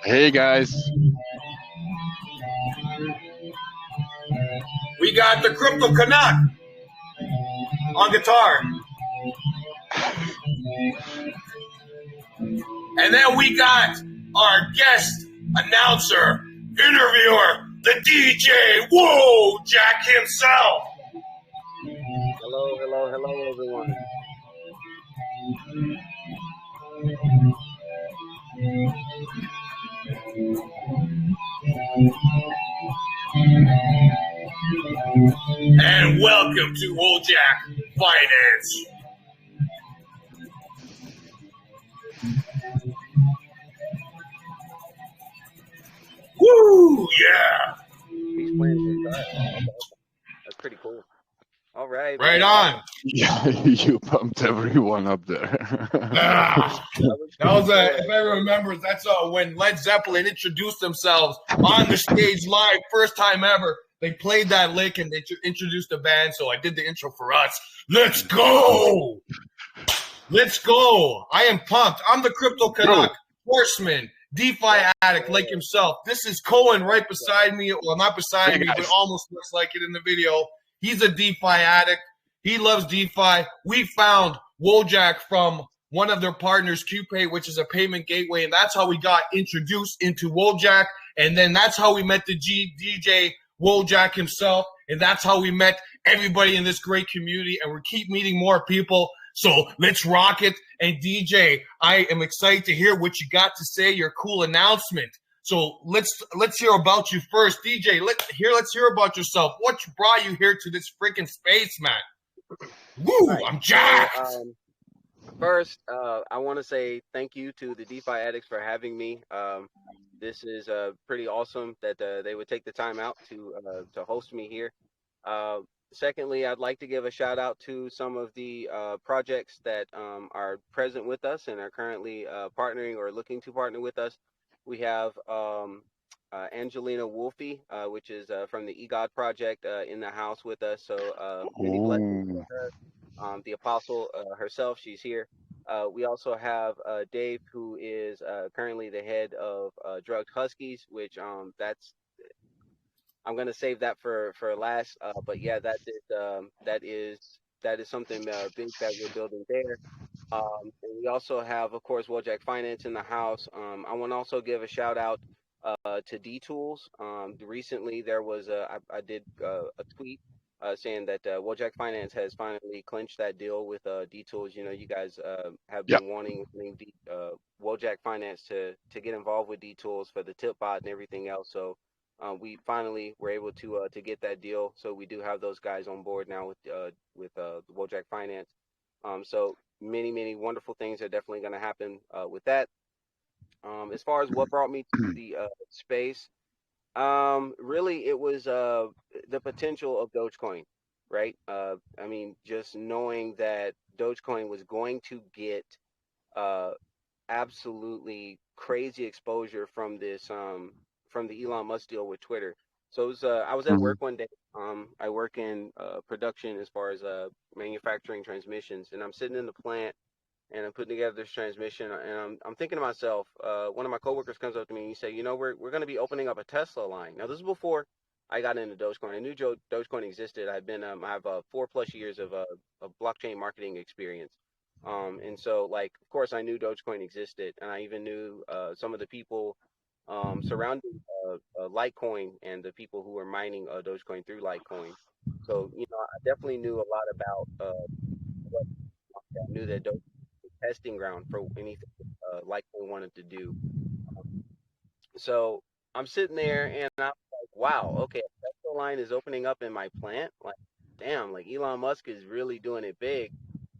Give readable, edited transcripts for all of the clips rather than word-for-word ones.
Hey guys. We got the Crypto Canuck on guitar. And then we got our guest announcer, interviewer, the DJ WOJAK himself. Hello, everyone. And welcome to WOJAK Finance. Woo, yeah. He's playing guitar. That's pretty cool. All right. Right on. Yeah, you pumped everyone up there. That was if everyone remembers, that's when Led Zeppelin introduced themselves on the stage live, first time ever. They played that lick and they introduced the band, so I did the intro for us. Let's go! Let's go! I am pumped. I'm the Crypto Canuck, horseman, DeFi addict like himself. This is Cohen right beside me. Well, not beside me, but almost looks like it in the video. He's a DeFi addict. He loves DeFi. We found WOJAK from one of their partners, QPay, which is a payment gateway, and that's how we got introduced into WOJAK. And then that's how we met the DJ WOJAK himself, and that's how we met everybody in this great community, and we keep meeting more people. So let's rock it. And DJ, I am excited to hear what you got to say, your cool announcement. So let's hear about you first, DJ. Let's hear about yourself. What brought you here to this freaking space, man? Woo! Right. I'm jacked. First, I want to say thank you to the DeFi addicts for having me. This is pretty awesome that they would take the time out to host me here. Secondly, I'd like to give a shout out to some of the projects that are present with us and are currently partnering or looking to partner with us. We have Angelina Wolfie, which is from the EGOD project in the house with us. So many blessings to her. The apostle herself, she's here. We also have Dave, who is currently the head of Drugged Huskies, which that's I'm gonna save that for last. But yeah, that is something big that we're building there. And we also have, of course, WOJAK Finance in the house. I want to also give a shout out to D Tools. Recently, there was I did a tweet saying that WOJAK Finance has finally clinched that deal with D Tools. You know, you guys have been wanting WOJAK Finance to get involved with D Tools for the tip bot and everything else. So we finally were able to get that deal. So we do have those guys on board now with WOJAK Finance. So many wonderful things are definitely going to happen with that. As far as what brought me to the space, really it was the potential of Dogecoin, right? I mean, just knowing that Dogecoin was going to get absolutely crazy exposure from this from the Elon Musk deal with Twitter. So it was, I was at work one day. I work in production as far as manufacturing transmissions, and I'm sitting in the plant and I'm putting together this transmission, and I'm thinking to myself, one of my coworkers comes up to me and he said, you know, we're going to be opening up a Tesla line. Now, this is before I got into Dogecoin. I knew Dogecoin existed. I've been, I have 4+ years of blockchain marketing experience. And so, like, of course, I knew Dogecoin existed, and I even knew some of the people surrounding Litecoin and the people who were mining Dogecoin through Litecoin. So, you know, I definitely knew a lot about what I knew that Dogecoin was a testing ground for anything Litecoin wanted to do. So I'm sitting there and I'm like, wow, okay, a Tesla line is opening up in my plant. Like, damn, like Elon Musk is really doing it big.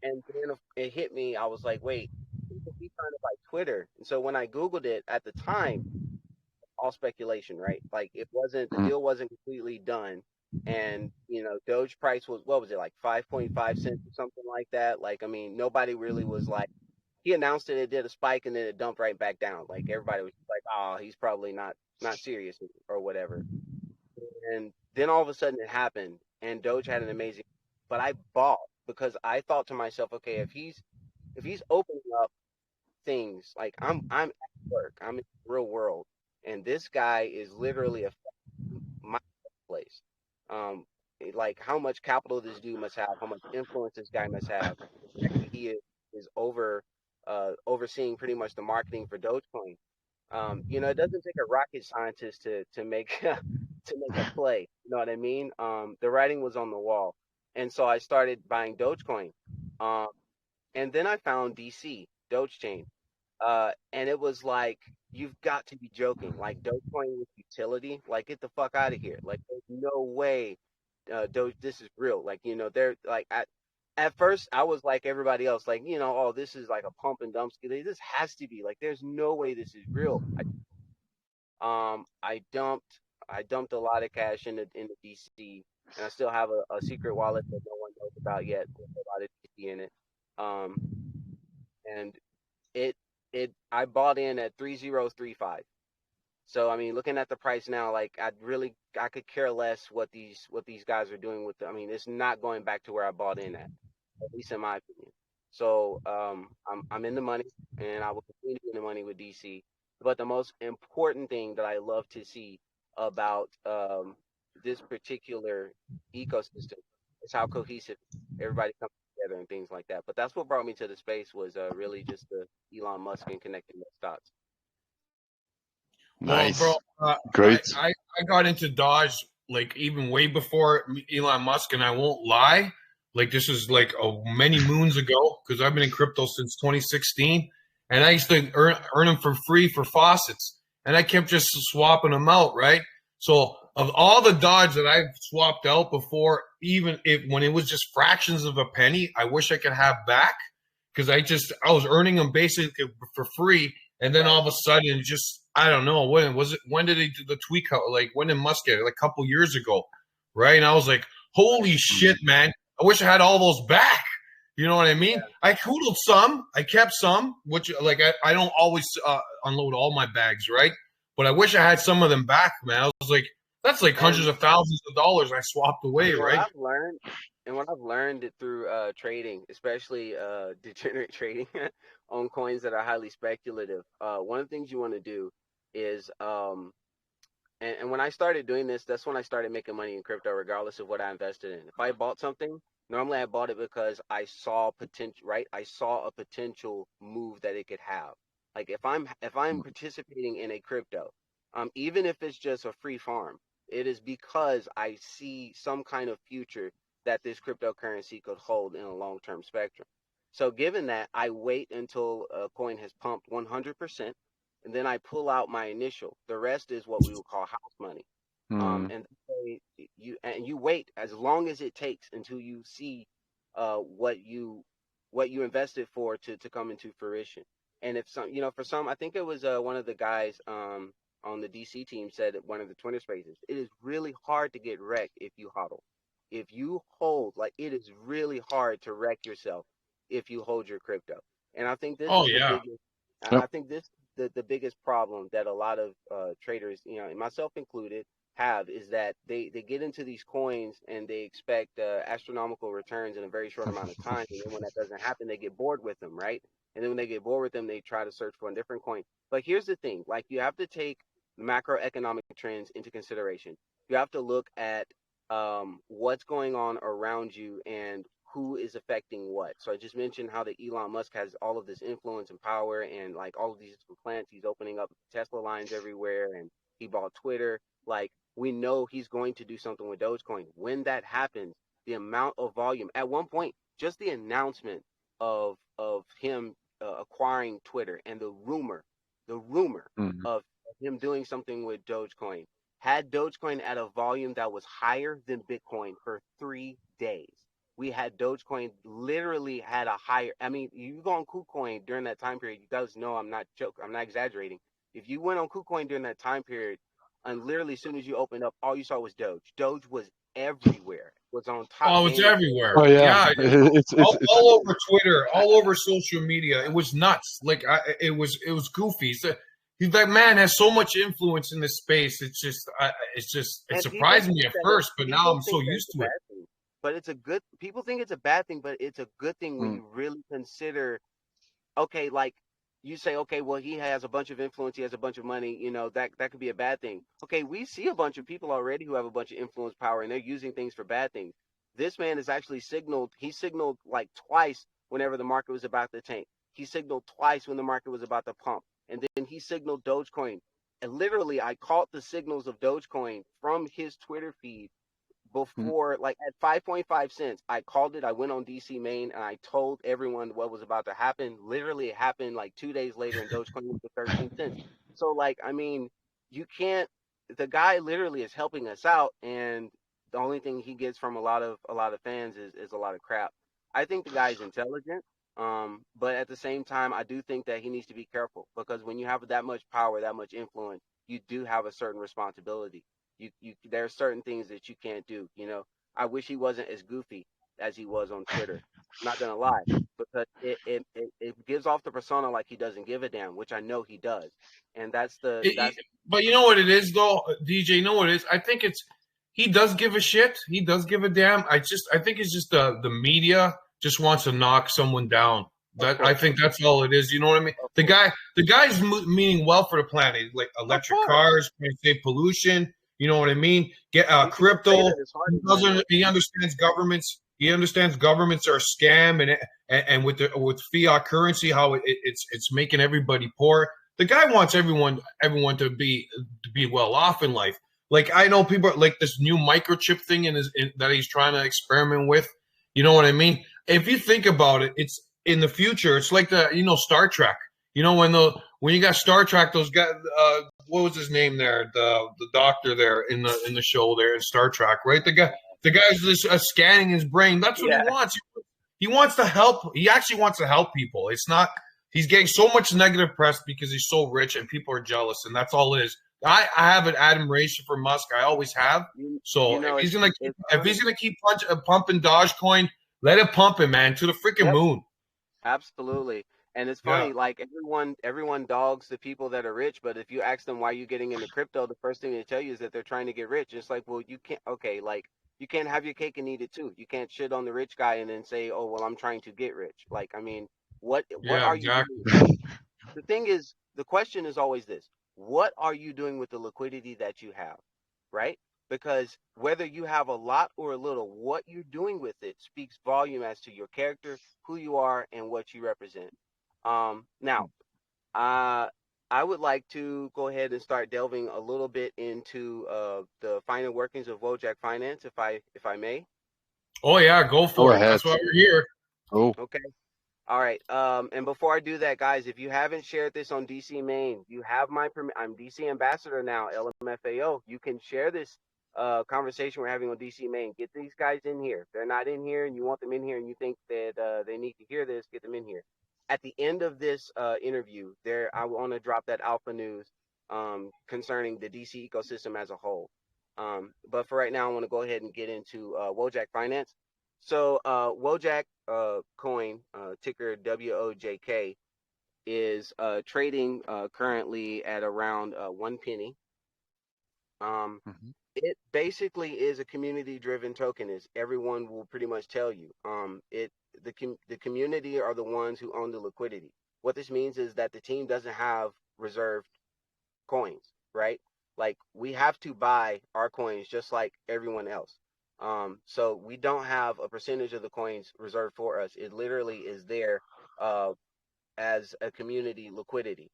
And then it hit me. I was like, wait, he's trying to buy Twitter. And so when I Googled it at the time, all speculation, right? Like the deal wasn't completely done. And, you know, Doge price was, what was it, like 5.5 cents or something like that? Like, I mean, nobody really was like, he announced it did a spike and then it dumped right back down. Like everybody was like, oh, he's probably not serious or whatever. And then all of a sudden it happened and Doge had an amazing, but I bought because I thought to myself, okay, if he's opening up things, like I'm work. I'm in the real world, and this guy is literally affecting my place. Um, like how much capital this dude must have, how much influence this guy must have. He is overseeing pretty much the marketing for Dogecoin. It doesn't take a rocket scientist to make to make a play. You know what I mean? The writing was on the wall, and so I started buying Dogecoin. Um, and then I found DC Doge Chain, and it was like, you've got to be joking. Like Dogecoin with utility, like get the fuck out of here. Like there's no way, Doge, this is real. Like they're like at first I was like everybody else, like oh, this is like a pump and dump scheme. This has to be like, there's no way this is real. I dumped a lot of cash in the DC, and I still have a secret wallet that no one knows about yet with a lot of DC in it. Um, and it I bought in at 3035. So I mean, looking at the price now, like I could care less what these guys are doing with I mean, it's not going back to where I bought in at least in my opinion. So I'm in the money, and I will continue to be in the money with DC. But the most important thing that I love to see about this particular ecosystem is how cohesive everybody comes together and things like that. But that's what brought me to the space, was really just the Elon Musk and connecting those dots. Nice. Well, bro, Great. I got into Dodge like even way before Elon Musk, and I won't lie, like this is like many moons ago, because I've been in crypto since 2016, and I used to earn them for free for faucets, and I kept just swapping them out, right? So of all the Dodge that I've swapped out before, even when it was just fractions of a penny, I wish I could have back, because I was earning them basically for free, and then all of a sudden, just I don't know when was it. When did they do the tweak out? Like when did Musk get it? Like a couple years ago, right? And I was like, holy shit, man! I wish I had all those back. You know what I mean? I hoodled some, I kept some, which like I don't always unload all my bags, right? But I wish I had some of them back, man. I was like, that's like hundreds of thousands of dollars I swapped away, right? What I've learned through trading, especially degenerate trading on coins that are highly speculative, one of the things you want to do is and when I started doing this, that's when I started making money in crypto, regardless of what I invested in. If I bought something, normally I bought it because I saw potential, right? I saw a potential move that it could have. Like if I'm participating in a crypto, even if it's just a free farm, it is because I see some kind of future that this cryptocurrency could hold in a long-term spectrum. So given that, I wait until a coin has pumped 100%, and then I pull out my initial. The rest is what we would call house money. And you wait as long as it takes until you see what you invested for to come into fruition. And if some, for some, I think it was one of the guys on the DC team said at one of the Twitter spaces, it is really hard to get wrecked if you hodl. If you hold, like, it is really hard to wreck yourself if you hold your crypto. And I think this is the biggest. I think this the biggest problem that a lot of traders, and myself included, have, is that they get into these coins and they expect astronomical returns in a very short amount of time, and then when that doesn't happen, they get bored with them, right? And then when they get bored with them, they try to search for a different coin. But here's the thing: like, you have to take macroeconomic trends into consideration. You have to look at what's going on around you and who is affecting what. So I just mentioned how the Elon Musk has all of this influence and power, and like all of these plants, he's opening up Tesla lines everywhere, and he bought Twitter. Like, we know he's going to do something with Dogecoin. When that happens, the amount of volume at one point, just the announcement of him acquiring Twitter, and the rumor of him doing something with Dogecoin, had Dogecoin at a volume that was higher than Bitcoin for 3 days. We had Dogecoin literally had a higher. I mean, you go on KuCoin during that time period. You guys know I'm not joking. I'm not exaggerating. If you went on KuCoin during that time period, and literally as soon as you opened up, all you saw was Doge. Doge was everywhere. It was on top. Oh, it's everywhere. Oh yeah, it's all over Twitter, all over social media. It was nuts. Like it was goofy. That man has so much influence in this space. It surprised me at first, but now I'm so used to it. But people think it's a bad thing, but it's a good thing when you really consider, okay, like, you say, okay, well, he has a bunch of influence, he has a bunch of money, you know, that could be a bad thing. Okay, we see a bunch of people already who have a bunch of influence power and they're using things for bad things. This man has actually he signaled like twice whenever the market was about to tank. He signaled twice when the market was about to pump. And then he signaled Dogecoin. And literally, I caught the signals of Dogecoin from his Twitter feed Mm. before, like at 5.5 cents. I called it. I went on DC Main and I told everyone what was about to happen. Literally, it happened like 2 days later, and Dogecoin went to 13 cents. So, like, I mean, you can't. The guy literally is helping us out, and the only thing he gets from a lot of fans is a lot of crap. I think the guy's intelligent. But at the same time, I do think that he needs to be careful because when you have that much power, that much influence, you do have a certain responsibility. There are certain things that you can't do. You know, I wish he wasn't as goofy as he was on Twitter. Not gonna lie, because it gives off the persona like he doesn't give a damn, which I know he does, and But you know what it is though, DJ. You know what it is? I think it's he does give a shit. He does give a damn. I think it's just the media just wants to knock someone down. That I think that's all it is. You know what I mean? The guy's meaning well for the planet, like electric cars, trying to save pollution. You know what I mean? Get crypto. He understands governments. He understands governments are a scam, and with fiat currency, how it's making everybody poor. The guy wants everyone to be well off in life. Like I know people like this new microchip thing that he's trying to experiment with. You know what I mean? If you think about it, it's in the future. It's like Star Trek. You know when you got Star Trek, those guys. What was his name there? The doctor there in the show there in Star Trek, right? The guy's just scanning his brain. That's what he wants. He wants to help. He actually wants to help people. It's not. He's getting so much negative press because he's so rich and people are jealous, and that's all it is. I have an admiration for Musk. I always have. So if he's gonna keep pumping Dogecoin, let it pump him, man, to the freaking moon. Absolutely. And it's funny, like everyone dogs the people that are rich, but if you ask them why you're getting into crypto, the first thing they tell you is that they're trying to get rich. It's like, well, you can't, okay, like you can't have your cake and eat it too. You can't shit on the rich guy and then say, oh, well, I'm trying to get rich. Like, I mean, what Yeah, are you exactly. doing? The thing is, the question is always this: what are you doing with the liquidity that you have, right? Because whether you have a lot or a little, what you're doing with it speaks volume as to your character, who you are, and what you represent. Now, uh, I would like to go ahead and start delving a little bit into the finer workings of WOJAK Finance, if I may. Oh yeah, go for it. That's why we're here. Oh. Okay. All right. And before I do that, guys, if you haven't shared this on DC Main, you have my permission. I'm DC Ambassador now, LMFAO. You can share this conversation we're having on DC Main. Get these guys in here. If they're not in here and you want them in here and you think that they need to hear this, get them in here. At the end of this interview, I want to drop that alpha news concerning the DC ecosystem as a whole. But for right now, I want to go ahead and get into WOJAK Finance. So WOJAK coin, ticker WOJK, is trading currently at around 1 penny. It basically is a community-driven token, as everyone will pretty much tell you. The community are the ones who own the liquidity. What this means is that the team doesn't have reserved coins, right? Like we have to buy our coins just like everyone else. So we don't have a percentage of the coins reserved for us. It literally is there as a community liquidity.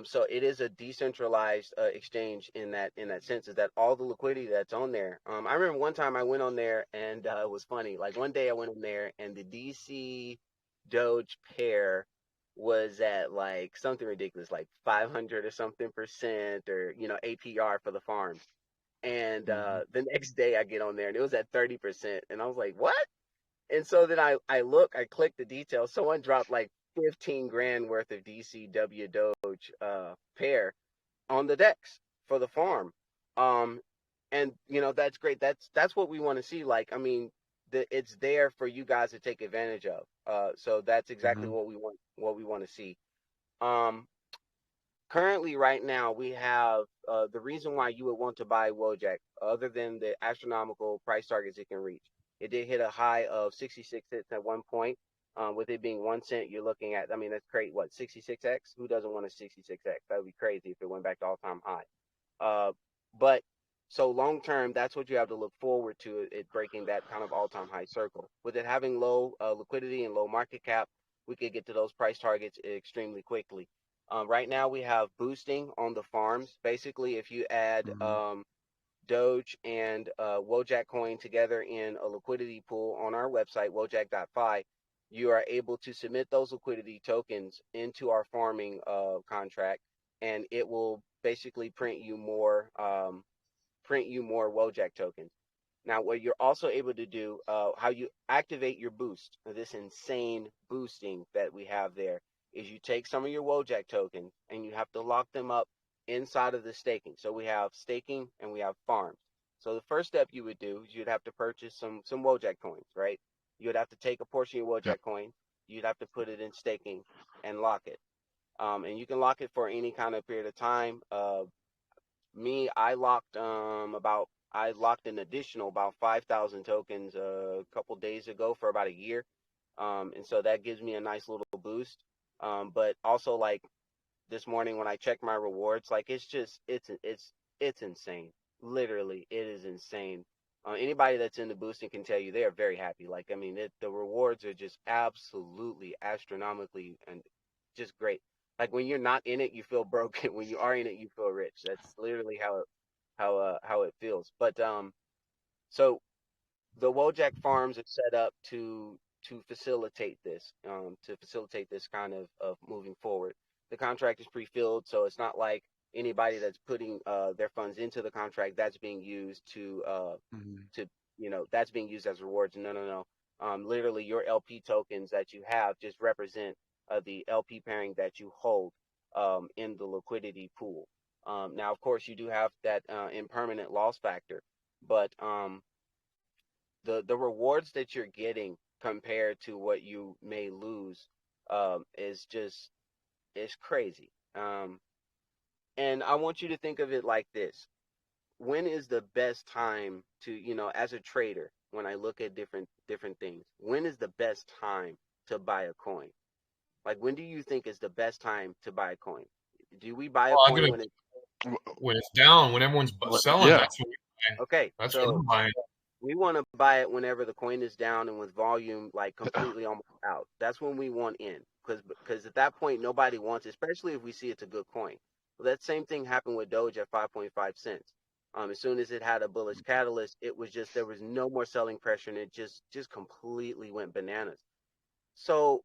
So it is a decentralized exchange in that sense, is that all the liquidity that's on there. I remember one time I went on there and it was funny. Like one day I went on there and the DC Doge pair was at like something ridiculous, like 500 or something percent, or APR for the farms. And the next day I get on there and it was at 30%, and I was like, what? And so then I click the details. Someone dropped like 15 grand worth of DCW Doge pair on the decks for the farm. And that's great. That's what we want to see. Like, I mean, it's there for you guys to take advantage of. So that's exactly what we want to see. Currently, right now, we have the reason why you would want to buy WOJAK, other than the astronomical price targets it can reach. It did hit a high of 66 cents at one point. With it being 1 cent, you're looking at, I mean, that's great. What, 66x? Who doesn't want a 66x? That would be crazy if it went back to all-time high. But so long term, that's what you have to look forward to, it breaking that kind of all-time high circle. With it having low liquidity and low market cap, we could get to those price targets extremely quickly. Right now, we have boosting on the farms. Basically, if you add Doge and WOJAK coin together in a liquidity pool on our website, wojak.fi, you are able to submit those liquidity tokens into our farming contract, and it will basically print you more WOJAK tokens. Now, what you're also able to do, how you activate your boost, this insane boosting that we have there, is you take some of your WOJAK tokens and you have to lock them up inside of the staking. So we have staking and we have farms. So the first step you would do is you'd have to purchase some WOJAK coins, right? You would have to take a portion of your WOJAK coin, you'd have to put it in staking and lock it. And you can lock it for any kind of period of time. I locked an additional about 5,000 tokens a couple days ago for about a year. And so that gives me a nice little boost. But also, like, this morning when I checked my rewards, like, it's insane. Literally, it is insane. Anybody that's into boosting can tell you they are very happy. Like, I mean, the rewards are just absolutely astronomically and just great. Like, when you're not in it, you feel broken. When you are in it, you feel rich. That's literally how it feels. But so the WOJAK farms are set up to facilitate this, kind of moving forward. The contract is pre-filled, so it's not like anybody that's putting their funds into the contract that's being used that's being used as rewards. No. Literally, your LP tokens that you have just represent the LP pairing that you hold in the liquidity pool. Now, of course, you do have that impermanent loss factor, but the rewards that you're getting compared to what you may lose is crazy. And I want you to think of it like this. When is the best time to, as a trader, when I look at different things, when is the best time to buy a coin? Like, when do you think is the best time to buy a coin? Do we buy a coin when it's down, when everyone's selling? Yeah. That's when we buy. Okay, That's so when we're buying. we want to buy it whenever the coin is down and with volume like completely almost out. That's when we want in, because at that point nobody wants it, especially if we see it's a good coin. Well, that same thing happened with Doge at 5.5 cents. As soon as it had a bullish catalyst, it was just, there was no more selling pressure, and it just completely went bananas. So,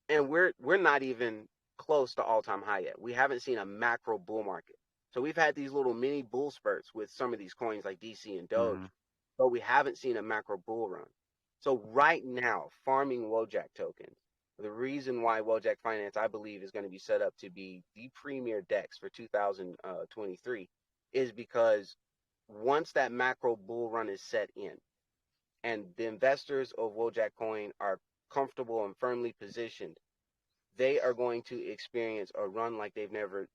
and we're not even close to all-time high yet. We haven't seen a macro bull market. So we've had these little mini bull spurts with some of these coins like DC and Doge, but we haven't seen a macro bull run. So right now, farming WOJAK tokens, the reason why WOJAK Finance, I believe, is going to be set up to be the premier DEX for 2023 is because once that macro bull run is set in and the investors of WOJAK coin are comfortable and firmly positioned, they are going to experience a run like they've never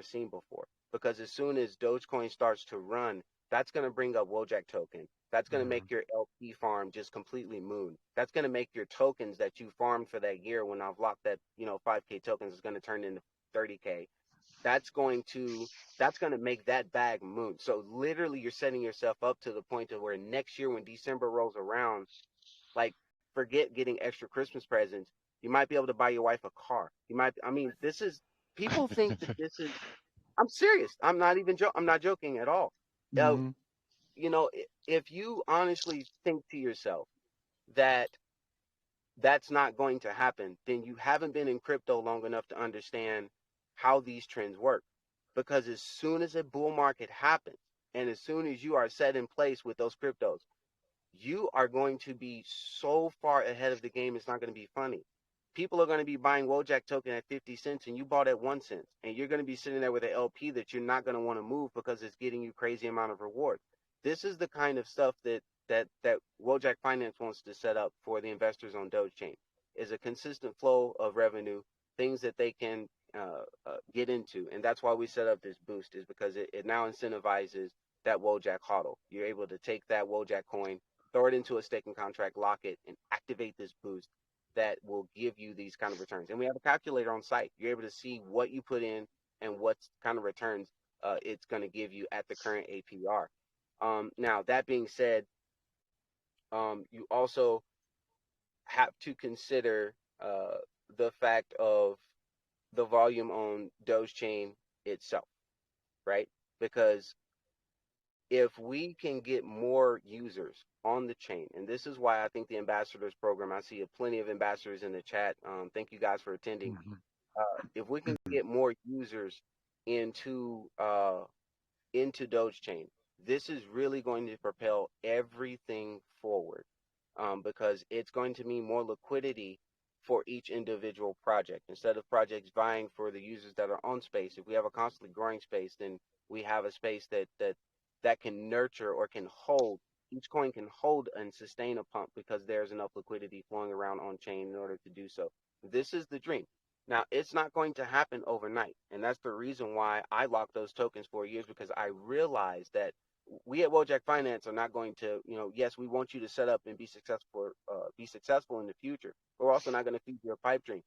seen before. Because as soon as Dogecoin starts to run, that's going to bring up WOJAK token. That's going to make your LP farm just completely moon. That's going to make your tokens that you farmed for that year, when I've locked that 5K tokens, is going to turn into 30K. That's going to make that bag moon. So literally, you're setting yourself up to the point of where next year, when December rolls around, like, forget getting extra Christmas presents. You might be able to buy your wife a car. People think that this is, I'm serious. I'm not joking at all. If you honestly think to yourself that that's not going to happen, then you haven't been in crypto long enough to understand how these trends work. Because as soon as a bull market happens, and as soon as you are set in place with those cryptos, you are going to be so far ahead of the game, it's not going to be funny. People are going to be buying WOJAK token at 50 cents and you bought at 1 cent. And you're going to be sitting there with an LP that you're not going to want to move because it's getting you crazy amount of reward. This is the kind of stuff that WOJAK Finance wants to set up for the investors on Doge Chain, is a consistent flow of revenue, things that they can get into. And that's why we set up this boost, is because it now incentivizes that WOJAK hodl. You're able to take that WOJAK coin, throw it into a staking contract, lock it, and activate this boost. that will give you these kind of returns. And we have a calculator on site. You're able to see what you put in and what kind of returns it's going to give you at the current APR. Now, that being said, you also have to consider the fact of the volume on Doge Chain itself, right? Because if we can get more users on the chain, and this is why I think the ambassadors program, I see plenty of ambassadors in the chat. Thank you guys for attending. If we can get more users into Doge Chain, this is really going to propel everything forward, because it's going to mean more liquidity for each individual project. Instead of projects vying for the users that are on space, if we have a constantly growing space, then we have a space that can nurture or can hold. Each coin can hold and sustain a pump because there's enough liquidity flowing around on chain in order to do so. This is the dream. Now, it's not going to happen overnight, and that's the reason why I locked those tokens for years, because I realized that we at WOJAK Finance are not going to, yes, we want you to set up and be successful in the future, but we're also not going to feed you a pipe dream.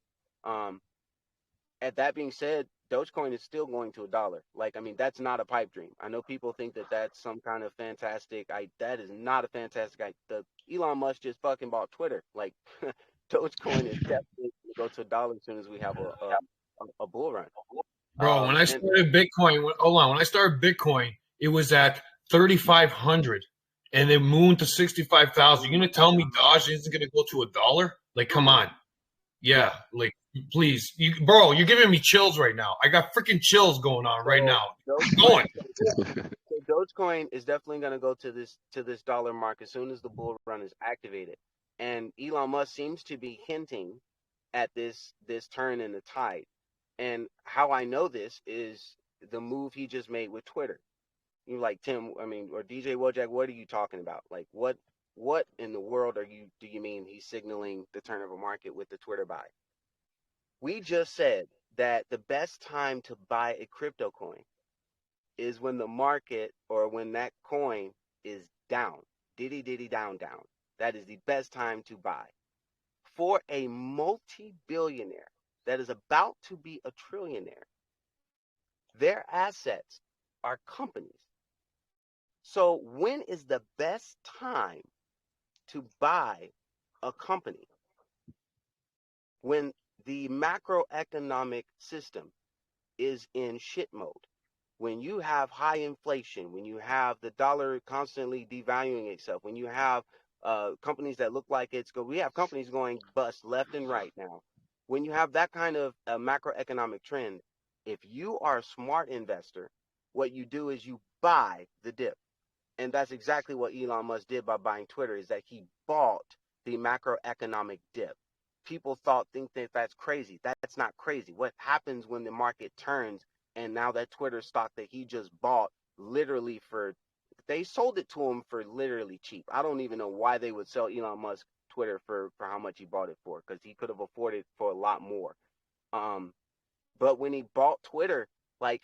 At that being said, Dogecoin is still going to $1. Like, I mean, that's not a pipe dream. I know people think that that's some kind of fantastic. That is not a fantastic. Elon Musk just fucking bought Twitter. Like, Dogecoin is definitely going to go to $1 as soon as we have a bull run. Bro, when I started Bitcoin, when I started Bitcoin, it was at 3,500, and it moved to 65,000. You're gonna tell me Doge isn't gonna go to $1? Like, come on. Yeah, like, please, bro, you're giving me chills right now. I got freaking chills going on right now. Going. So Dogecoin is definitely going to go to this dollar mark as soon as the bull run is activated, and Elon Musk seems to be hinting at this turn in the tide. And how I know this is the move he just made with Twitter. You're like, Tim, I mean, or DJ WOJAK, what are you talking about? Like, what in the world do you mean he's signaling the turn of a market with the Twitter buy? We just said that the best time to buy a crypto coin is when the market, or when that coin is down, down. That is the best time to buy. For a multi-billionaire that is about to be a trillionaire, their assets are companies. So when is the best time to buy a company? When the macroeconomic system is in shit mode, when you have high inflation, when you have the dollar constantly devaluing itself, when you have companies that look like we have companies going bust left and right now. When you have that kind of macroeconomic trend, if you are a smart investor, what you do is you buy the dip. And that's exactly what Elon Musk did by buying Twitter, is that he bought the macroeconomic dip. People think that that's crazy. That's not crazy. What happens when the market turns, and now that Twitter stock that he just bought, literally they sold it to him for literally cheap. I don't even know why they would sell Elon Musk Twitter for how much he bought it for, because he could have afforded it for a lot more. But when he bought Twitter, like,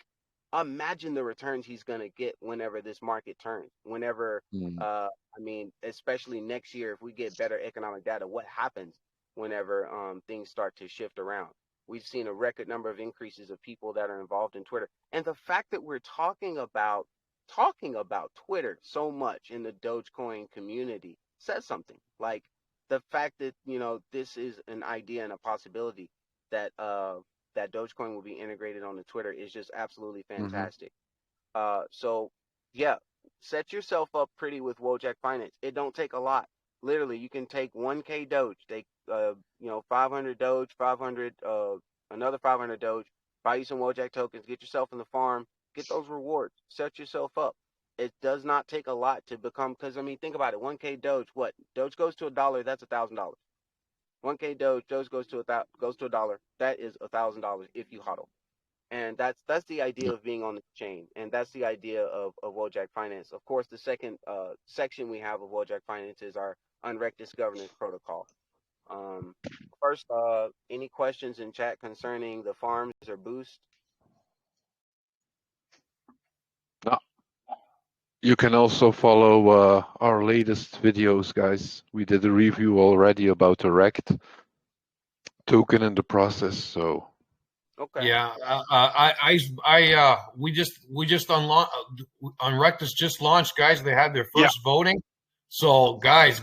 imagine the returns he's going to get whenever this market turns. Whenever, I mean, especially next year, if we get better economic data, what happens whenever things start to shift around? We've seen a record number of increases of people that are involved in Twitter. And the fact that we're talking about Twitter so much in the Dogecoin community says something. Like, the fact that, this is an idea and a possibility that that Dogecoin will be integrated onto Twitter is just absolutely fantastic. So yeah, set yourself up pretty with WOJAK Finance. It don't take a lot. Literally, you can take 1K Doge, take 500 Doge, 500 another 500 Doge, buy you some WOJAK tokens, get yourself in the farm, get those rewards, set yourself up. It does not take a lot to become, because I mean, think about it. 1K Doge, what? Doge goes to $1, that's $1,000. 1K Doge goes to $1. That is $1,000 if you hodl. And that's the idea of being on the chain, and that's the idea of WOJAK Finance. Of course, the second section we have of WOJAK Finance is our unreckless governance protocol. First, any questions in chat concerning the farms or boost? No. You can also follow our latest videos, guys. We did a review already about the Rect. token in the process. So Okay. Yeah, we just Unrectus just launched, guys. They had their yeah, first voting. So, guys,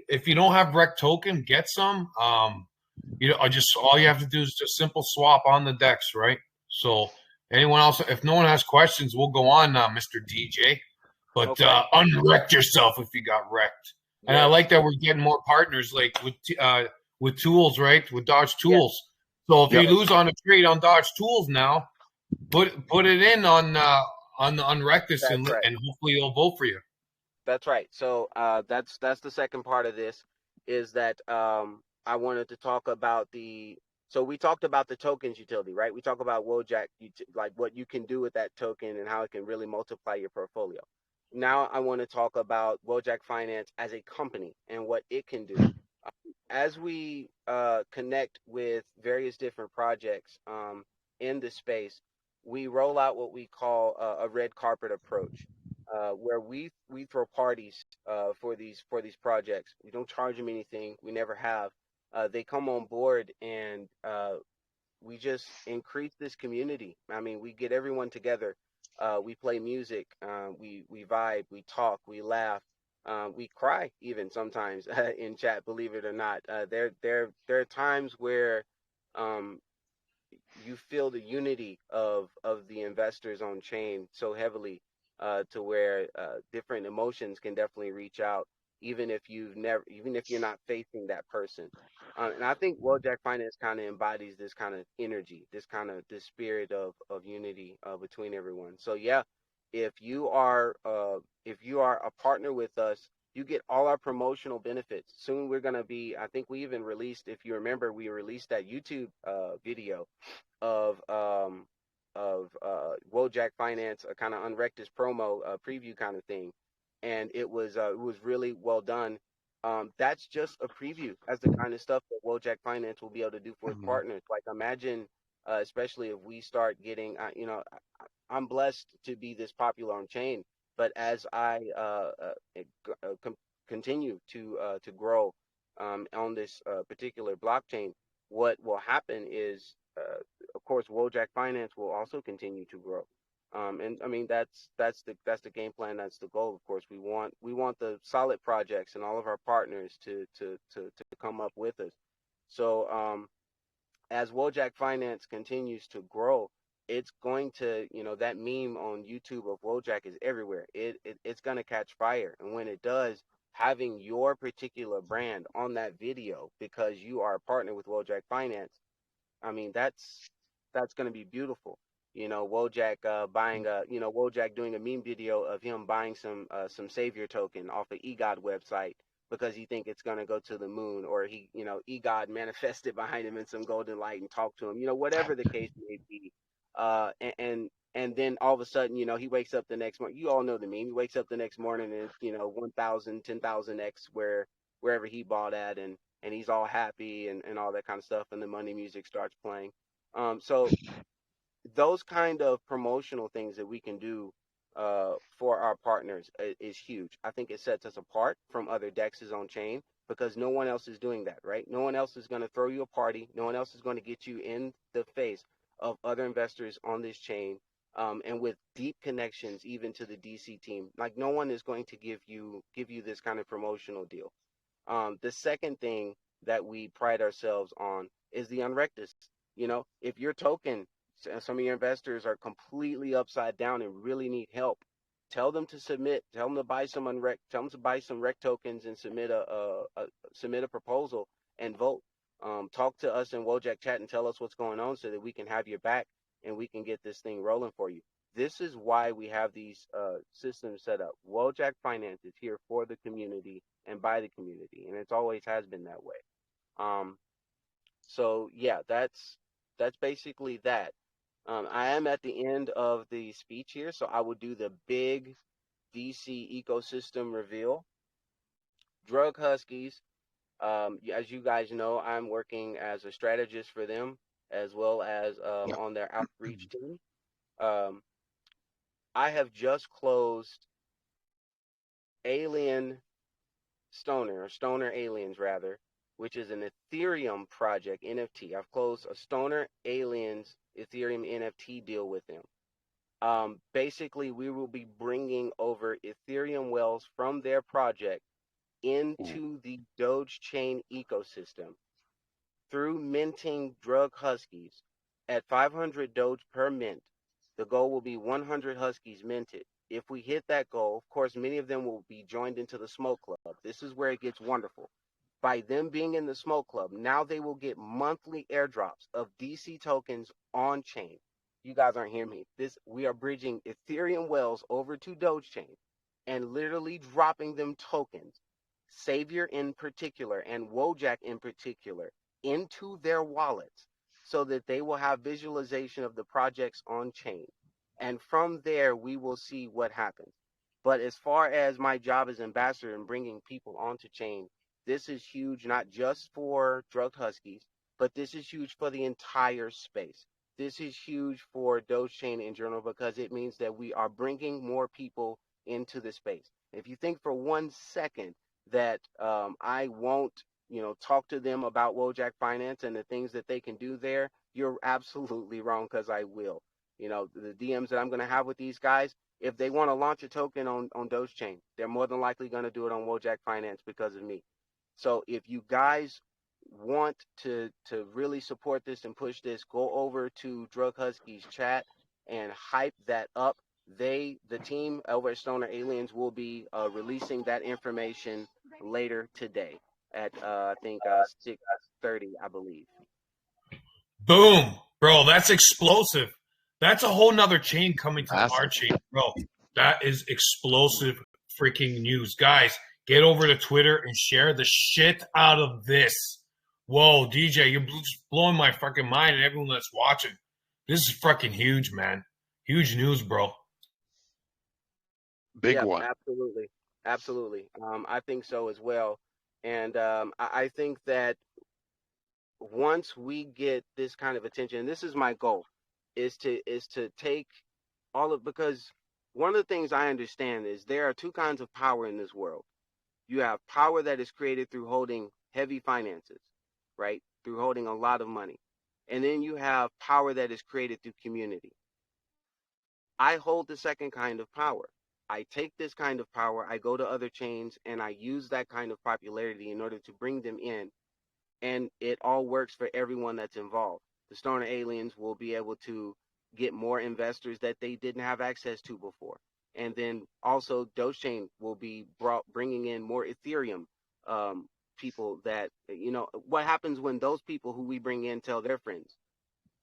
if you don't have Rec token, get some. I just all you have to do is just simple swap on the decks, right? So, anyone else, if no one has questions, we'll go on now, Mr. DJ. But Okay. unwreck yourself if you got wrecked. And I like Yes. that we're getting more partners, like with tools, right? With Dodge Yes. Tools. So if yeah. you lose on a trade on Dodge Tools now, put it in on the Unrectus That's right. and hopefully they'll vote for you. That's right. So that's the second part of this is that I wanted to talk about the. So we talked about the tokens utility, right? We talk about WOJAK, like what you can do with that token and how it can really multiply your portfolio. Now I want to talk about WOJAK Finance as a company and what it can do. As we connect with various different projects in the space, we roll out what we call a red carpet approach, where we throw parties for these projects. We don't charge them anything. We never have. They come on board and we just increase this community. I mean, we get everyone together. We play music. We vibe. We talk. We laugh. We cry even sometimes in chat. Believe it or not, there are times where um, you feel the unity of the investors on chain so heavily to where different emotions can definitely reach out even if you're not facing that person. And I think WorldJack Finance kind of embodies this kind of energy, this spirit of unity between everyone. So yeah, if you are a partner with us, you get all our promotional benefits. Soon we're gonna be. I think we even released, if you remember, we released that YouTube video of Wojak Finance, a kind of Unrectus promo preview kind of thing, and it was really well done. That's just a preview. That's the kind of stuff that Wojak Finance will be able to do for its Mhm. partners. Like imagine, especially if we start getting, I'm blessed to be this popular on chain, but as I continue to grow on this particular blockchain, what will happen is, of course, Wojak Finance will also continue to grow. And I mean that's the game plan. That's the goal. Of course, we want the solid projects and all of our partners to come up with us. So as Wojak Finance continues to grow, it's going to, that meme on YouTube of Wojak is everywhere. It's going to catch fire. And when it does, having your particular brand on that video because you are a partner with Wojak Finance, I mean, that's going to be beautiful. Wojak Wojak doing a meme video of him buying some savior token off the EGOD website because he think it's going to go to the moon, or EGOD manifested behind him in some golden light and talk to him, whatever the case may be. And then all of a sudden, he wakes up the next morning. You all know the meme. He wakes up the next morning and it's, 1,000, 10,000x wherever he bought at, and he's all happy and all that kind of stuff, and the money music starts playing. So those kind of promotional things that we can do for our partners is huge. I think it sets us apart from other dexes on chain because no one else is doing that, right? No one else is going to throw you a party. No one else is going to get you in the face of other investors on this chain. And with deep connections, even to the DC team, like no one is going to give you this kind of promotional deal. The second thing that we pride ourselves on is the unrectus. If your token, some of your investors are completely upside down and really need help, tell them to submit. Tell them to buy some unrec. Tell them to buy some rec tokens and submit a proposal and vote. Talk to us in Wojak chat and tell us what's going on so that we can have your back and we can get this thing rolling for you. This is why we have these systems set up. Wojak Finance is here for the community and by the community, and it's always has been that way. Um, so yeah, that's basically that. I am at the end of the speech here, so I will do the big DC ecosystem reveal. Drug Huskies, as you guys know, I'm working as a strategist for them as well as Yeah. on their outreach team. Um, I have just closed Alien Stoner, or Stoner Aliens rather. which is an Ethereum project NFT. I've closed a Stoner Aliens Ethereum NFT deal with them. Basically, we will be bringing over Ethereum wells from their project into the Doge chain ecosystem through minting drug huskies at 500 Doge per mint. The goal will be 100 huskies minted. If we hit that goal, of course, many of them will be joined into the smoke club. This is where it gets wonderful. By them being in the smoke club, now they will get monthly airdrops of DC tokens on chain. You guys aren't hearing me. We are bridging Ethereum wells over to Doge chain and literally dropping them tokens, Savior in particular and WOJAK in particular, into their wallets so that they will have visualization of the projects on chain. And from there, we will see what happens. But as far as my job as ambassador and bringing people onto chain, this is huge, not just for drug huskies, but this is huge for the entire space. This is huge for Doge Chain in general because it means that we are bringing more people into the space. If you think for 1 second that I won't, talk to them about WOJAK Finance and the things that they can do there, you're absolutely wrong because I will. The DMs that I'm going to have with these guys, if they want to launch a token on Doge Chain, they're more than likely going to do it on WOJAK Finance because of me. So if you guys want to really support this and push this, go over to Drug Huskies chat and hype that up. The team over at Stoner Aliens will be releasing that information later today at I think 6:30, I believe. Boom, bro, that's explosive. That's a whole nother chain coming to our chain, bro. That is explosive freaking news. Guys, get over to Twitter and share the shit out of this. Whoa, DJ, you're blowing my fucking mind and everyone that's watching. This is fucking huge, man. Huge news, bro. Big one. Absolutely. I think so as well. And I think that once we get this kind of attention, and this is my goal, is to take all of, because one of the things I understand is there are two kinds of power in this world. You have power that is created through holding heavy finances, right? Through holding a lot of money. And then you have power that is created through community. I hold the second kind of power. I take this kind of power, I go to other chains, and I use that kind of popularity in order to bring them in. And it all works for everyone that's involved. The Stoner Aliens will be able to get more investors that they didn't have access to before. And then also Doge Chain will be bringing in more Ethereum people that, what happens when those people who we bring in tell their friends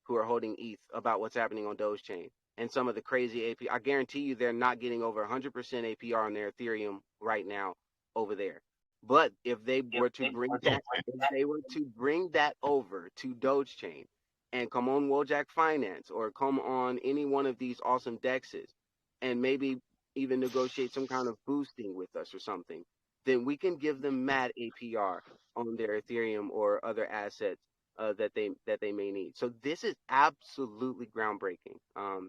who are holding ETH about what's happening on Doge Chain and some of the crazy APR. I guarantee you they're not getting over 100% APR on their Ethereum right now over there. But if they were to bring that over to Doge Chain and come on WOJAK Finance or come on any one of these awesome dexes and maybe even negotiate some kind of boosting with us or something, then we can give them mad APR on their Ethereum or other assets that they may need. So this is absolutely groundbreaking.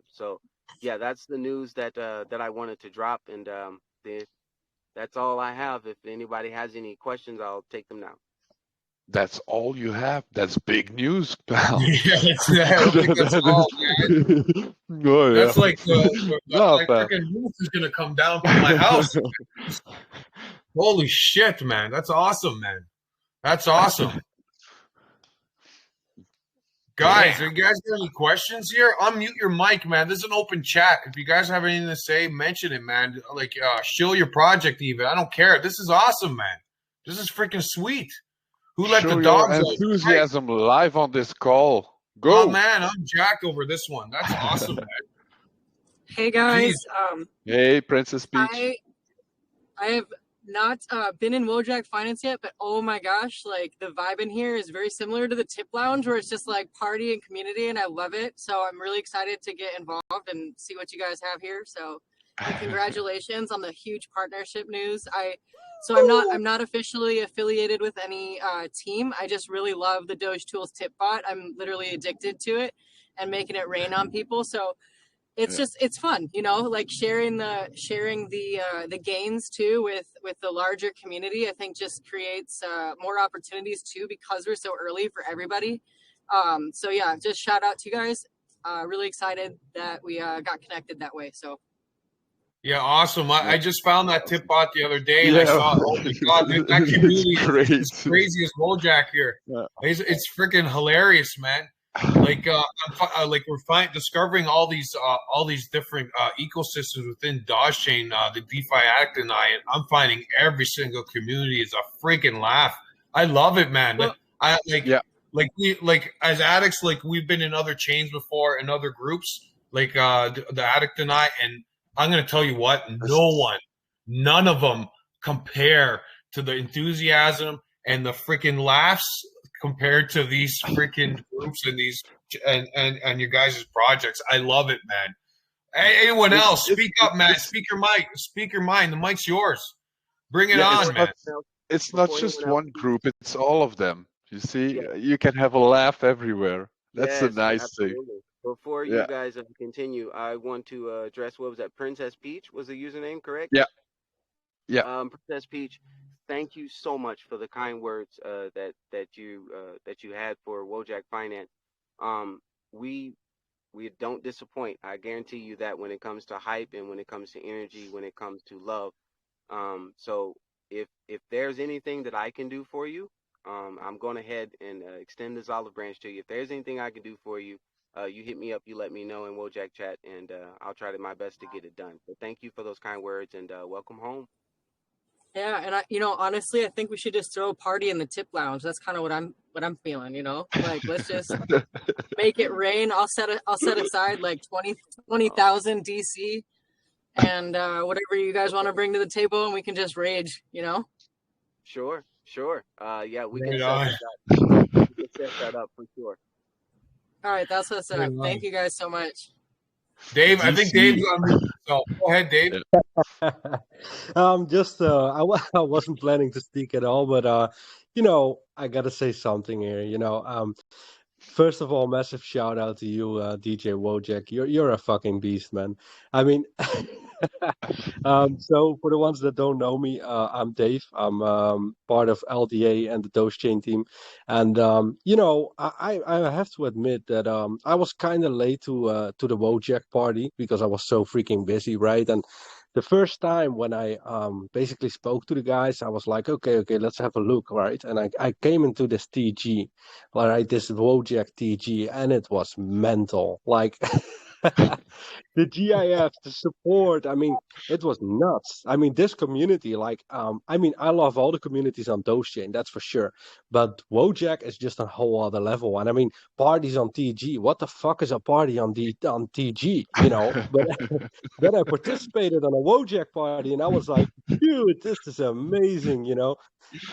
So yeah, that's the news that I wanted to drop, and that's all I have. If anybody has any questions, I'll take them now. That's all you have? That's big news, pal. Yeah, I don't think that's all, man. Oh, that's yeah. like freaking roof is gonna come down from my house. Holy shit, man! That's awesome, man. That's awesome. Guys, are you guys got any questions here? Unmute your mic, man. This is an open chat. If you guys have anything to say, mention it, man. Like, show your project even. I don't care. This is awesome, man. This is freaking sweet. Who let the dogs out? Enthusiasm live on this call. Go. Oh, man, I'm Jack over this one. That's awesome, man. Hey, guys. Hey, Princess Peach. I have not been in WOJAK Finance yet, but oh my gosh, like the vibe in here is very similar to the Tip Lounge, where it's just like party and community, and I love it. So I'm really excited to get involved and see what you guys have here. So congratulations on the huge partnership news. I'm not officially affiliated with any team. I just really love the Doge Tools tip bot. I'm literally addicted to it and making it rain on people. So it's just it's fun, you know, like sharing the gains too with the larger community. I think just creates more opportunities too because we're so early for everybody. So yeah, just shout out to you guys. Really excited that we got connected that way. So Yeah, awesome. I just found that tip bot the other day, and I Yeah, saw, oh my God, that it's community great. is as crazy as WOJAK here. Yeah. It's freaking hilarious, man. Like, like we're discovering all these different ecosystems within Dodge Chain, the DeFi Addict and and I'm finding every single community is a freaking laugh. I love it, man. Well, I like, Yeah. like as addicts, like we've been in other chains before in other groups, like the Addict and and I'm gonna tell you what, none of them compare to the enthusiasm and the freaking laughs compared to these freaking groups and these and your guys' projects. I love it, man. Anyone else? Speak up, man. Speak your mic. Speak your mind. The mic's yours. Bring it Yeah, on, man. it's not Before just anyone else one group, it's all of them. You see, Yeah. you can have a laugh everywhere. That's a Yes, nice thing. absolutely. Before you Yeah, guys continue, I want to address what was that? Princess Peach was the username, correct? yeah, yeah. Princess Peach, thank you so much for the kind words that you had for Wojak Finance. Um, we we don't disappoint. I guarantee you that when it comes to hype and when it comes to energy, when it comes to love. So if there's anything that I can do for you, I'm going ahead and extend this olive branch to you. If there's anything I can do for you, you hit me up, you let me know in Wojak chat, and I'll try to my best to get it done. So thank you for those kind words, and welcome home. yeah, and you know, honestly, I think we should just throw a party in the tip lounge. That's kind of what I'm feeling, you know. Like, let's just make it rain. I'll set aside like 20,000 DC, and whatever you guys want to bring to the table, and we can just rage, you know. Sure, sure. Yeah, we can Right set on. that. We can set that up for sure. All right, that's what's Right up. on. Thank you guys so much. Dave, I think DC. Dave's on mute. So go ahead, Dave. Just I wasn't planning to speak at all, but you know, I gotta say something here. You know, first of all, massive shout out to you, DJ Wojak. You're a fucking beast, man. I mean, so for the ones that don't know me, I'm Dave. I'm part of LDA and the Doge Chain team, and you know, I have to admit that I was kind of late to the Wojak party because I was so freaking busy, right? And the first time when I basically spoke to the guys, I was like, okay, let's have a look, right? And I came into this TG, all right, this Wojak TG, and it was mental. Like the GIF, the support, I mean, it was nuts. I mean, this community, like, I mean, I love all the communities on Dogechain, that's for sure. But Wojak is just a whole other level. And I mean, parties on TG. What the fuck is a party on TG? You know, but then I participated on a Wojak party, and I was like, dude, this is amazing, you know.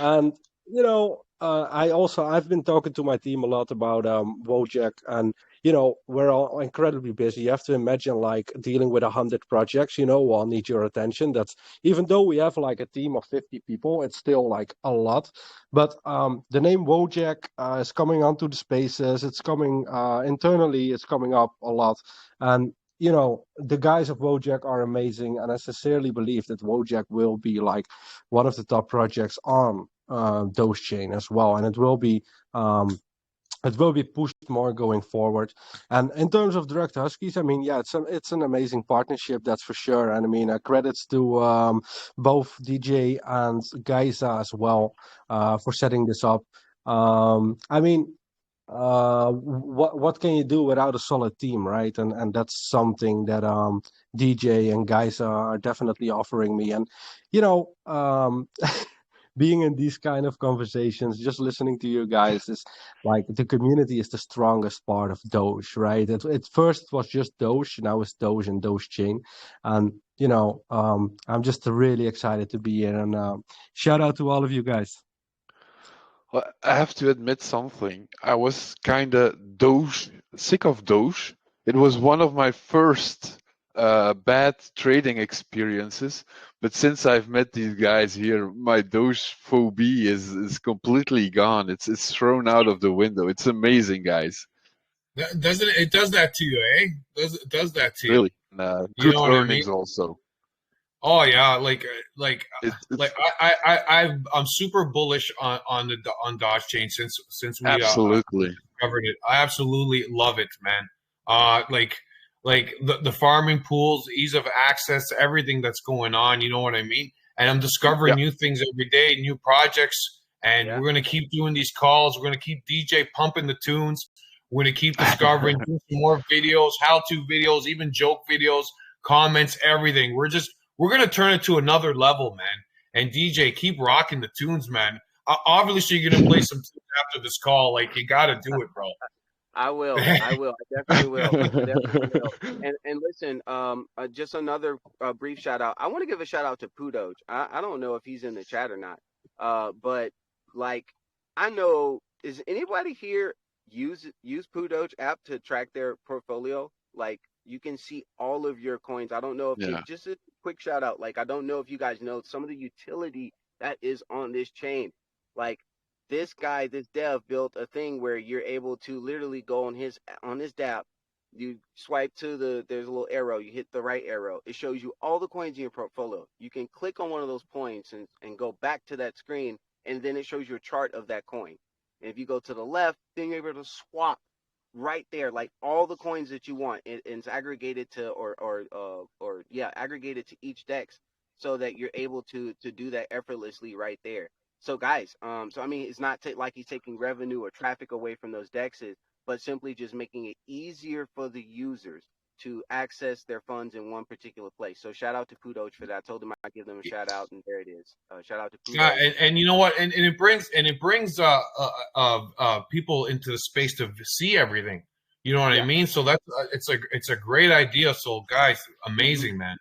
And you know, I've been talking to my team a lot about Wojak, and you know, we're all incredibly busy. You have to imagine like dealing with 100 projects, you know, all need your attention. That's even though we have like a team of 50 people, it's still like a lot. But the name Wojak is coming onto the spaces. It's coming internally. It's coming up a lot, and you know, the guys of Wojak are amazing, and I sincerely believe that Wojak will be like one of the top projects on Dogechain as well, and it will be pushed more going forward. And in terms of Direct Huskies, I mean, yeah, it's an amazing partnership, that's for sure. And I mean, credits to both DJ and Geisa as well for setting this up. I mean, what can you do without a solid team, right? And that's something that DJ and guys are definitely offering me. And you know, being in these kind of conversations, just listening to you guys is like the community is the strongest part of Doge, right? It first was just Doge, now it's Doge and Doge Chain, and you know, I'm just really excited to be here. And shout out to all of you guys. Well, I have to admit something. I was kind of Doge, sick of Doge. It was one of my first bad trading experiences. But since I've met these guys here, my Doge phobia is completely gone. It's thrown out of the window. It's amazing, guys. Doesn't it does that to you, eh? It does that to you. Really, You good know what I earnings mean? also. Oh yeah, It's I'm super bullish on Dodge Chain since we absolutely. covered it. I absolutely love it, man. Like the farming pools, ease of access, everything that's going on. You know what I mean? And I'm discovering Yeah. new things every day, new projects, and Yeah. we're gonna keep doing these calls. We're gonna keep DJ pumping the tunes. We're gonna keep discovering do some more videos, how-to videos, even joke videos, comments, everything. We're gonna turn it to another level, man. And DJ, keep rocking the tunes, man. Obviously, you're gonna play some tunes after this call. Like you got to do it, bro. I will. I will. I definitely will. I definitely will. And listen, just another brief shout out. I want to give a shout out to Pudoge. I don't know if he's in the chat or not. But like, I know, is anybody here use Pudoge app to track their portfolio? Like, you can see all of your coins. I don't know if Yeah. just a quick shout out. Like, I don't know if you guys know some of the utility that is on this chain. Like, this guy, this dev built a thing where you're able to literally go on his dApp. You swipe to there's a little arrow, you hit the right arrow. It shows you all the coins in your portfolio. You can click on one of those points and go back to that screen, and then it shows you a chart of that coin. And if you go to the left, then you're able to swap right there, like all the coins that you want. It's aggregated to aggregated to each DEX so that you're able to do that effortlessly right there. So guys, so I mean, it's not like he's taking revenue or traffic away from those dexes, but simply just making it easier for the users to access their funds in one particular place. So shout out to Pudoge for that. I told him I'd give them a shout out, and there it is. Shout out to Pudoge. Yeah, and you know what? And it brings people into the space to see everything. You know what I mean? So that's it's a great idea. So guys, amazing, man.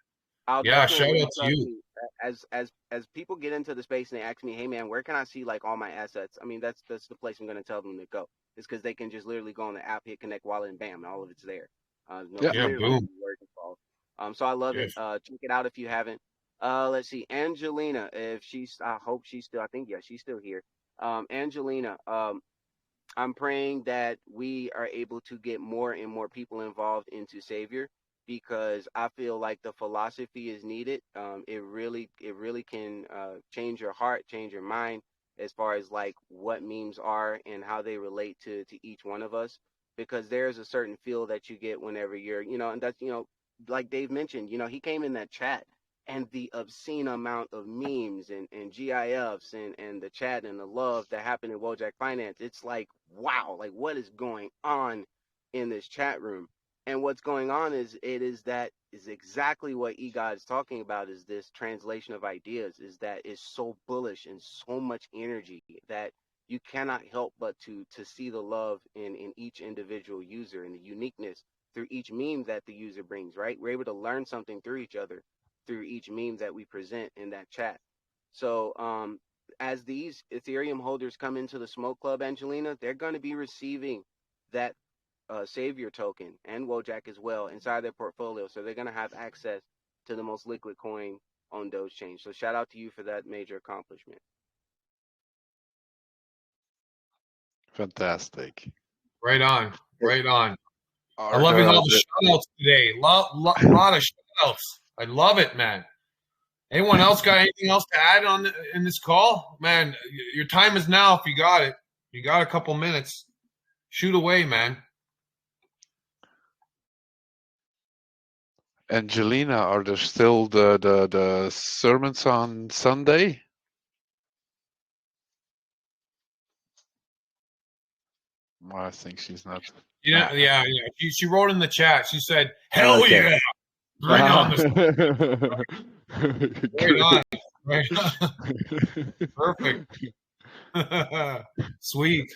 I'll Yeah, shout definitely out to you. as people get into the space and they ask me, hey man, where can I see like all my assets? I mean, that's the place I'm going to tell them to go. It's because they can just literally go on the app, hit connect wallet, and bam, all of it's there. Yeah. Yeah, boom. So I love it. Yes. Check it out if you haven't. Let's see, Angelina, if I hope she's still. I think she's still here. Angelina, I'm praying that we are able to get more and more people involved into Savior because I feel like the philosophy is needed. It really can change your heart, change your mind as far as like what memes are and how they relate to each one of us. Because there's a certain feel that you get whenever you're, and that's, like Dave mentioned, he came in that chat and the obscene amount of memes and GIFs and the chat and the love that happened in WOJAK Finance. It's like, wow, like what is going on in this chat room? And what's going on is exactly what EGOD is talking about is this translation of ideas is that is so bullish and so much energy that you cannot help but to see the love in each individual user and the uniqueness through each meme that the user brings, right? We're able to learn something through each other through each meme that we present in that chat. So as these Ethereum holders come into the Smoke Club, Angelina, they're going to be receiving that Savior token and WOJAK as well inside their portfolio. So they're going to have access to the most liquid coin on Dogechain. So shout out to you for that major accomplishment. Fantastic. Right on. Right on. Are I'm loving all the the- shout outs today. Lot of shout outs. I love it, man. Anyone else got anything else to add in this call? Man, your time is now if you got it. You got a couple minutes. Shoot away, man. Angelina, are there still the sermons on Sunday? Well, I think she's not. Yeah. She wrote in the chat. She said, "Hell Okay. yeah, bring on the right on." Perfect. Sweet.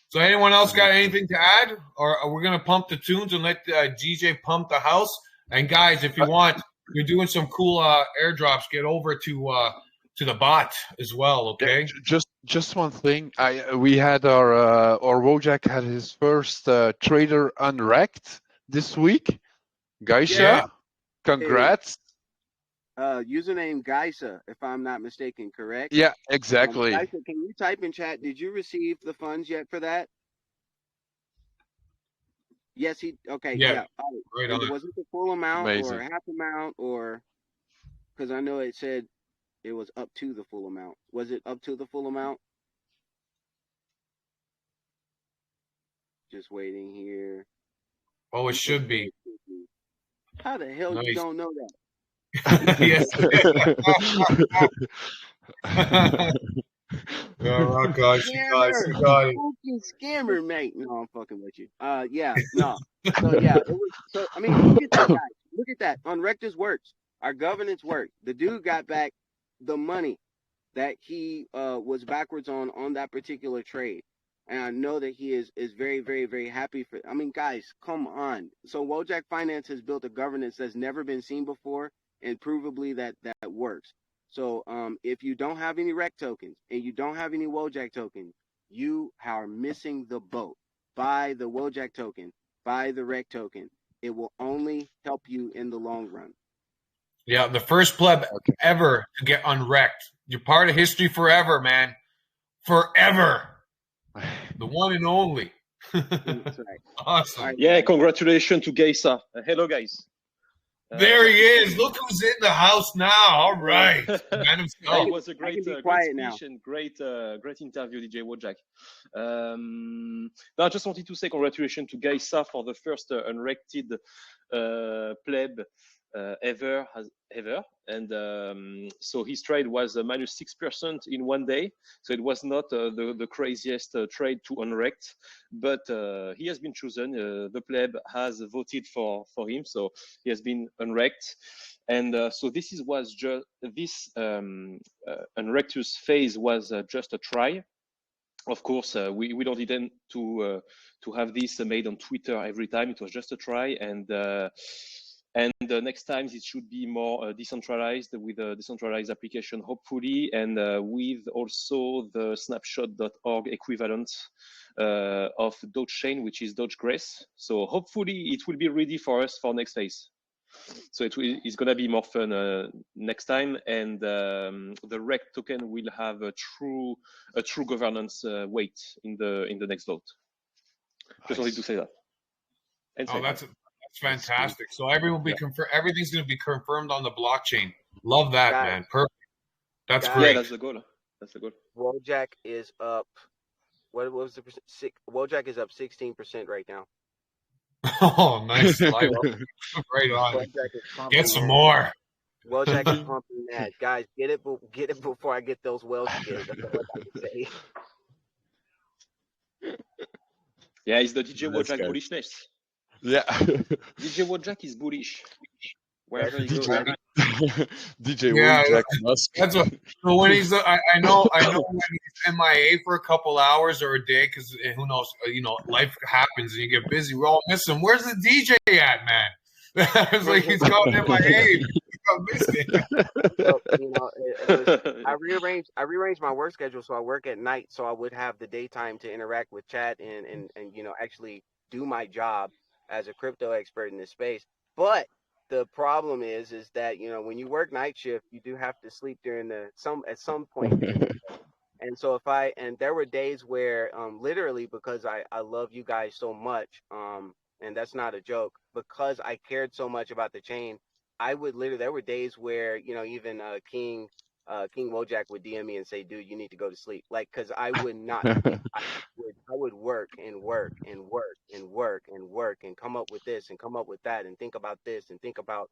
So, anyone else got anything to add, or are we gonna pump the tunes and let DJ pump the house? And guys, if you want, we're doing some cool airdrops. Get over to the bot as well. Okay. Just one thing. We had our WOJAK had his first trader unwrecked this week. Geisha, Yeah. congrats. Username Geisa, if I'm not mistaken, correct? Yeah, exactly. Geisa, can you type in chat? Did you receive the funds yet for that? Yes, he. Okay, Yeah, yeah. right And on. was it the full amount or Amazing. half amount or? Because I know it said it was up to the full amount. Was it up to the full amount? Just waiting here. Oh, it He said should be. how the hell you Nice. don't know that? Yes. Oh my gosh, she got it. Scammer, She got it. fucking scammer, mate. No, I'm fucking with you. Yeah, no. So yeah, it was. So I mean, look at that, guys. Look at that. On Rector's works, our governance worked. The dude got back the money that he was backwards on that particular trade. And I know that he is very, very, very happy for. I mean, guys, come on. So Wojak Finance has built a governance that's never been seen before, and provably that works. So if you don't have any REC tokens and you don't have any Wojak tokens, you are missing the boat. Buy the Wojak token, buy the REC token. It will only help you in the long run. Yeah, the first pleb Okay. ever to get unwrecked. You're part of history forever, man. Forever. The one and only. That's right. Awesome. All right, Yeah, guys. congratulations to Geisa. Hello, guys. There he is. Look who's in the house now. All right. Man Yeah, himself. it was a I great, can be great quiet now. speech and great interview, DJ Wojak. No, I just wanted to say congratulations to Geisa for the first unrected pleb ever, and so his trade was minus 6% in one day. So it was not the craziest trade to unrect, but he has been chosen. The pleb has voted for him, so he has been unwrecked. And so was just this unrectus phase was just a try. Of course, we don't intend to have this made on Twitter every time. It was just a try, and next time it should be more decentralized with a decentralized application, hopefully, and with also the snapshot.org equivalent of Dogechain, which is Doge Grace. So hopefully it will be ready for us for next phase. So it's going to be more fun next time, and the REC token will have a true governance weight in the next vote. Just wanted to say that. And Oh, that's fantastic. So everything will be everything's going to be confirmed on the blockchain. Love that, Guys, man. Perfect. That's guys, great. Yeah, that's the goal. That's the goal. Wojak is up. What was the percent? Wojak is up 16% right now. Oh, nice. Live up. Right on. Wojak is pumping Get some mad. more. Wojak is pumping mad. Guys, get it before I get those wells again. That's all I can say. Yeah, it's the DJ Nice Wojak guy. bullishness. Yeah. DJ Wojak is bullish. Wherever you go. DJ DJ Yeah, Wojak Musk. That's what. So when he's, I know when he's MIA for a couple hours or a day, because who knows, life happens and you get busy. We all miss him. Where's the DJ at, man? It's like he's gone MIA. He's gone missing. Well, I rearranged my work schedule so I work at night, so I would have the daytime to interact with chat and actually do my job as a crypto expert in this space. But the problem is that when you work night shift, you do have to sleep during at some point during the day. And so there were days where literally, because I love you guys so much, and that's not a joke, because I cared so much about the chain, there were days where even King Wojak would DM me and say, dude, you need to go to sleep, like, because I would not sleep. I would work and work and work and work and work and come up with this and come up with that and think about this and think about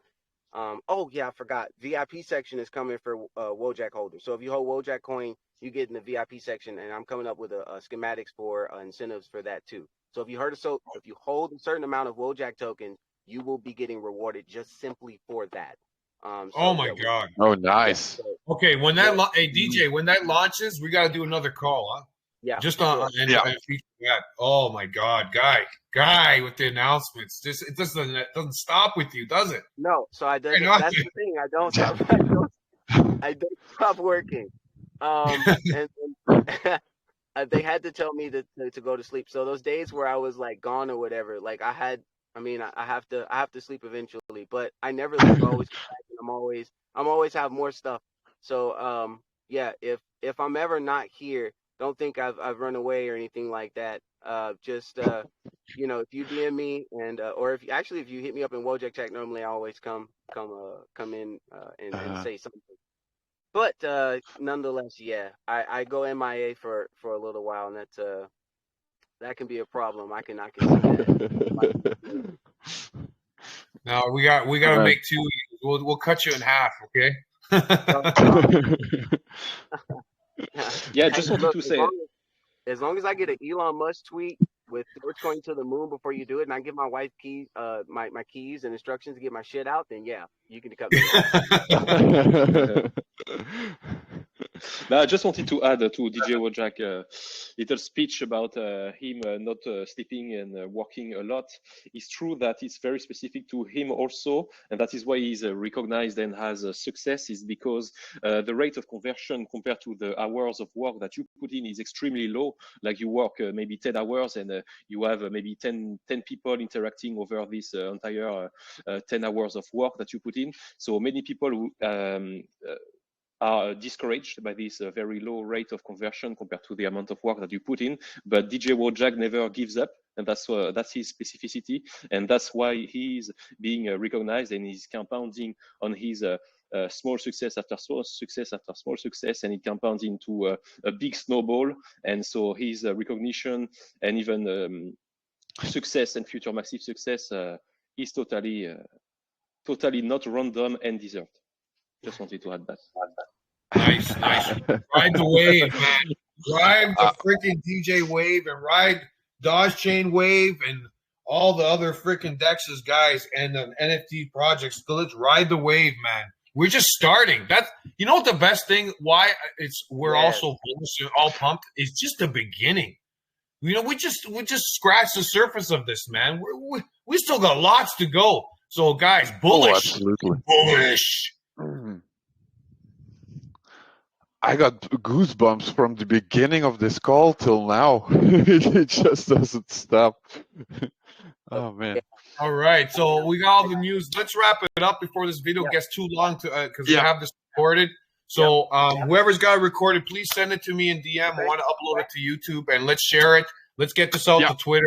oh yeah, I forgot, VIP section is coming for Wojak holders. So if you hold Wojak coin, you get in the VIP section, and I'm coming up with a schematics for incentives for that too. So if you hold a certain amount of Wojak tokens, you will be getting rewarded just simply for that. Oh my God. Oh, nice. Okay, when that DJ, when that launches, we got to do another call, huh? Yeah. Just on and feature that. Oh my God, guy with the announcements. It doesn't stop with you, does it? No. So that's the thing. I don't stop working. And they had to tell me to go to sleep. So those days where I was like gone or whatever, like I have to sleep eventually, but I never leave. I always come back, and I'm always have more stuff. So yeah, if I'm ever not here, don't think I've run away or anything like that. Just you know, if you DM me and or if you hit me up in WOJAK chat, normally I always come in and say something. But nonetheless, yeah, I go MIA for a little while, and that can be a problem. I can see that. No, we got to make 2 years. We'll cut you in half, okay? Yeah, just wanted to say. As long as I get an Elon Musk tweet with Dogecoin to the moon before you do it, and I give my wife keys, my keys and instructions to get my shit out, then yeah, you can cut me off. Now, I just wanted to add to DJ WOJAK little speech about him not sleeping and working a lot. It's true that it's very specific to him also, and that is why he's recognized and has success, is because the rate of conversion compared to the hours of work that you put in is extremely low. Like you work maybe 10 hours and you have maybe 10 people interacting over this entire 10 hours of work that you put in. So many people who are discouraged by this very low rate of conversion compared to the amount of work that you put in. But DJ WOJAK never gives up, and that's his specificity, and that's why he's being recognized, and he's compounding on his small success after small success after small success, and it compounds into a big snowball. And so his recognition and even success and future massive success is totally not random and deserved. Just wanted to add that. Nice. Ride the wave, man. Ride the freaking DJ wave and ride Dodge Chain wave and all the other freaking Dex's guys and the NFT projects. So let's ride the wave, man. We're just starting. That's, you know what the best thing, why we're all so bullish and all pumped, is just the beginning. You know, we just scratched the surface of this, man. We still got lots to go. So guys, bullish. Oh, absolutely. Bullish. I got goosebumps from the beginning of this call till now. It just doesn't stop. Oh man. All right, so we got all the news. Let's wrap it up before this video gets too long because we have this recorded. So whoever's got it recorded, please send it to me in DM. I want to upload it to YouTube and let's share it. Let's get this out to Twitter.